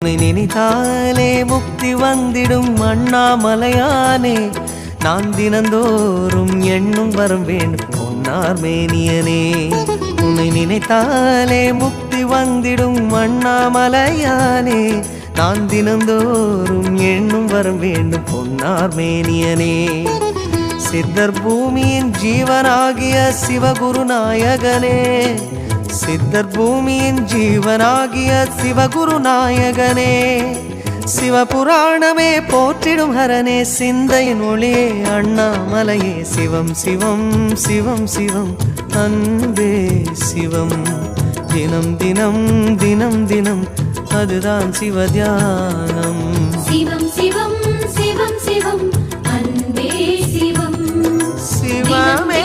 நினைத்தாலே முக்தி வந்திடும் அண்ணாமலையானே, நான் தினந்தோறும் எண்ணும் வரம் வேண்டும் பொன்னார் மேனியனே. உன்னை நினைத்தாலே முக்தி வந்திடும் அண்ணாமலையானே, நான் தினந்தோறும் எண்ணும் வரம் வேண்டும் பொன்னார் மேனியனே. சித்தர் பூமியின் ஜீவனாகிய சிவகுரு நாயகனே, சித்தர் பூமியின் ஜீவனாகிய சிவகுரு நாயகனே, சிவபுராணமே போற்றிடும் ஹரனே, சிந்தையின் ஒளியே அண்ணாமலையே. சிவம் சிவம் சிவம் சிவம் அன்பே சிவம், தினம் தினம் தினம் தினம் அதுதான் சிவதியானம். சிவம் சிவம் சிவம் சிவம் அன்பே சிவம், சிவமே